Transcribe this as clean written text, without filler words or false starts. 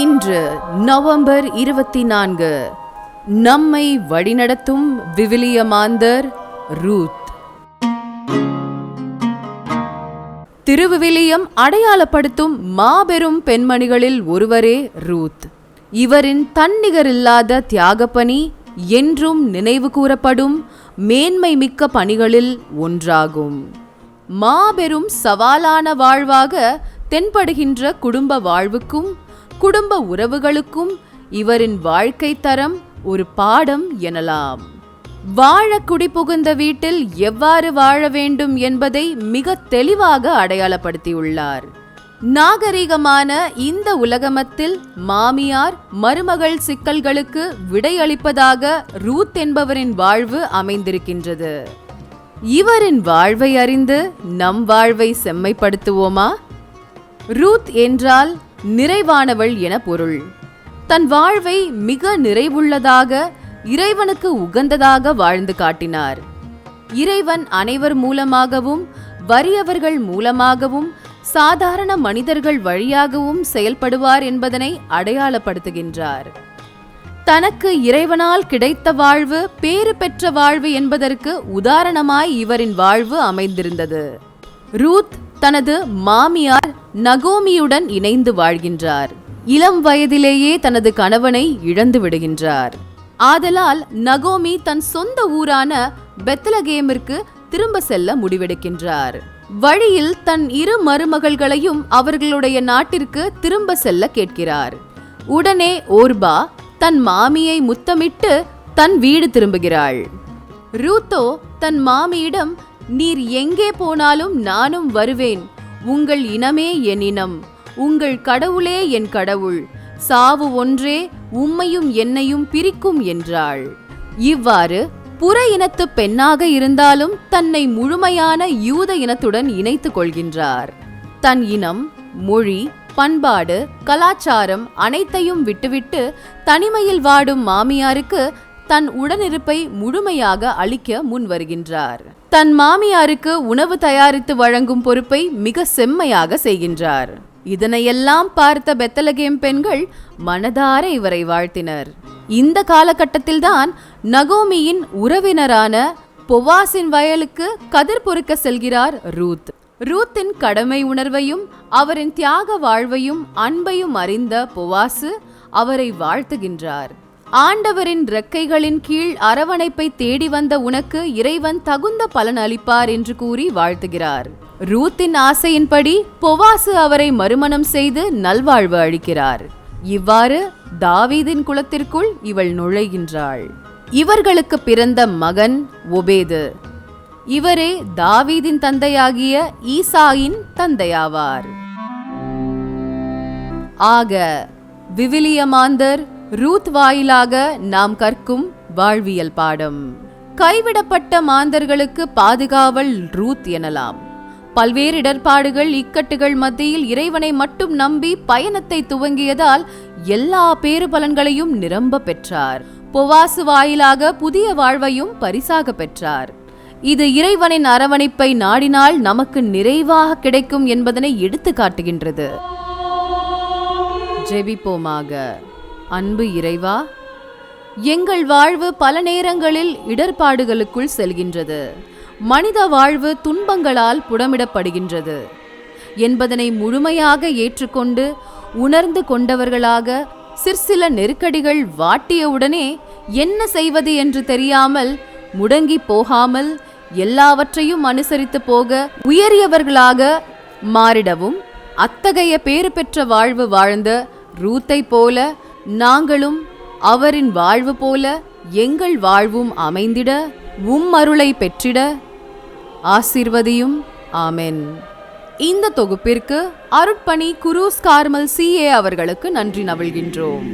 இன்று நவம்பர் 24. நம்மை வழிநடத்தும் விவிலிய மாந்தர் ரூத். திருவிவிலியம் அடையாளப்படுத்தும் மாபெரும் பெண்மணிகளில் ஒருவரே ரூத். இவரின் தன்னிகரில்லாத தியாகப்பணி என்றும் நினைவு கூறப்படும் மேன்மை மிக்க பணிகளில் ஒன்றாகும். மாபெரும் சவாலான வாழ்வாக தென்படுகின்ற குடும்ப வாழ்வுக்கும் குடும்ப உறவுகளுக்கும் இவரின் வாழ்க்கை தரம் ஒரு பாடம் எனலாம். வாழ குடிபுகுந்த வீட்டில் எவ்வாறு வாழ வேண்டும் என்பதை மிக தெளிவாக அடையாளப்படுத்தியுள்ளார். நாகரிகமான இந்த உலகமத்தில் மாமியார் மருமகள் சிக்கல்களுக்கு விடையளிப்பதாக ரூத் என்பவரின் வாழ்வு அமைந்திருக்கின்றது. இவரின் வாழ்வை அறிந்து நம் வாழ்வை செம்மைப்படுத்துவோமா? ரூத் என்றால் நிறைவானவள் என பொருள். தன் வாழ்வை மிக நிறைவுள்ளதாக, இறைவனுக்கு உகந்ததாக வாழ்ந்து காட்டினார். இறைவன் அனைவர் மூலமாகவும், வறியவர்கள் மூலமாகவும், சாதாரண மனிதர்கள் வழியாகவும் செயல்படுவார் என்பதனை அடையாளப்படுத்துகின்றார். தனக்கு இறைவனால் கிடைத்த வாழ்வு பேறு பெற்ற வாழ்வு என்பதற்கு உதாரணமாய் இவரின் வாழ்வு அமைந்திருந்தது. ரூத் தனது மாமியார் நகோமியுடன் இணைந்து வாழ்கின்றார். இளம் வயதிலேயே தனது கணவனை இழந்து விடுகின்றார். ஆதலால் நகோமி தன் சொந்த ஊரான பெத்லகேமிற்கு திரும்ப செல்ல முடிவெடுக்கின்றார். வழியில் தன் இரு மருமகள்களையும் அவர்களுடைய நாட்டிற்கு திரும்ப செல்ல கேட்கிறார். உடனே ஓர்பா தன் மாமியை முத்தமிட்டு தன் வீடு திரும்புகிறாள். ரூத்தோ தன் மாமியிடம், நீர் எங்கே போனாலும் நானும் வருவேன். உங்கள் இனமே என் இனம், உங்கள் கடவுளே என் கடவுள். சாவு ஒன்றே உம்மையும் என்னையும் பிரிக்கும் என்றாள். இவ்வாறு புற இனத்து பெண்ணாக இருந்தாலும் தன்னை முழுமையான யூத இனத்துடன் இணைத்துக் கொள்கின்றார். தன் இனம், மொழி, பண்பாடு, கலாச்சாரம் அனைத்தையும் விட்டுவிட்டு தனிமையில் வாடும் மாமியாருக்கு தன் உடனிருப்பை முழுமையாக அளிக்க முன் வருகின்றார். தன் மாமியாருக்கு உணவு தயாரித்து வழங்கும் பொறுப்பை மிக செம்மையாக செய்கின்றார். இதனையெல்லாம் பார்த்த பெத்லகேம் பெண்கள் மனதார இவரை வாழ்த்தினர். இந்த காலகட்டத்தில்தான் நகோமியின் உறவினரான பொவாசின் வயலுக்கு கதிர் பொறுக்க செல்கிறார் ரூத். ரூத்தின் கடமை உணர்வையும் அவரின் தியாக வாழ்வையும் அன்பையும் அறிந்த பொவாசு அவரை வாழ்த்துகின்றார். ஆண்டவரின் இறக்கைகளின் கீழ் அரவணைப்பை தேடி வந்த உனக்கு இறைவன் தகுந்த பலன் அளிப்பார் என்று கூறி வாழ்த்துகிறார். ரூத்தின் ஆசையின்படி பொவாசு அவரை மறுமணம் செய்து நல்வாழ்வு அளிக்கிறார். இவ்வாறு தாவீதின் குலத்திற்குள் இவள் நுழைகின்றாள். இவர்களுக்கு பிறந்த மகன் ஒபேது. இவரே தாவீதின் தந்தையாகிய ஈசாயின் தந்தையாவார். ஆக விவிலிய மாந்தர் ரூத் வாயிலாக நாம் கற்கும் வாழ்வியல் பாடம். கைவிடப்பட்ட மாந்தர்களுக்கு பாதுகாவல் ரூத் எனலாம். பல்வேறு இடர்பாடுகள், இக்கட்டுகள் மத்தியில் இறைவனை மட்டும் நம்பி பயணத்தை துவங்கியதால் எல்லா பேறு பலன்களையும் நிரம்ப பெற்றார். பொவாசு வாயிலாக புதிய வாழ்வையும் பரிசாக பெற்றார். இது இறைவனின் அரவணைப்பை நாடினால் நமக்கு நிறைவாக கிடைக்கும் என்பதனை எடுத்து காட்டுகின்றது. ஜெபிப்போமாக. அன்பு இறைவா, எங்கள் வாழ்வு பல நேரங்களில் இடர்பாடுகளுக்குள் செல்கின்றது. மனித வாழ்வு துன்பங்களால் புடமிடப்படுகின்றது என்பதனை முழுமையாக ஏற்றுக்கொண்டு உணர்ந்து கொண்டவர்களாக சிற்சில நெருக்கடிகள் வாட்டியவுடனே என்ன செய்வது என்று தெரியாமல் முடங்கி போகாமல் எல்லாவற்றையும் அனுசரித்து போக உயரியவர்களாக மாறிடவும், அத்தகைய பேறு பெற்ற வாழ்வு வாழ்ந்த ரூத்தை போல நாங்களும் அவரின் வாழ்வு போல எங்கள் வாழ்வும் அமைந்திட அருளை பெற்றிட ஆசீர்வதியும். ஆமென். இந்த தொகுப்பிற்கு அருட்பணி குரூஸ் கார்மல் CA அவர்களுக்கு நன்றி நவிழ்கின்றோம்.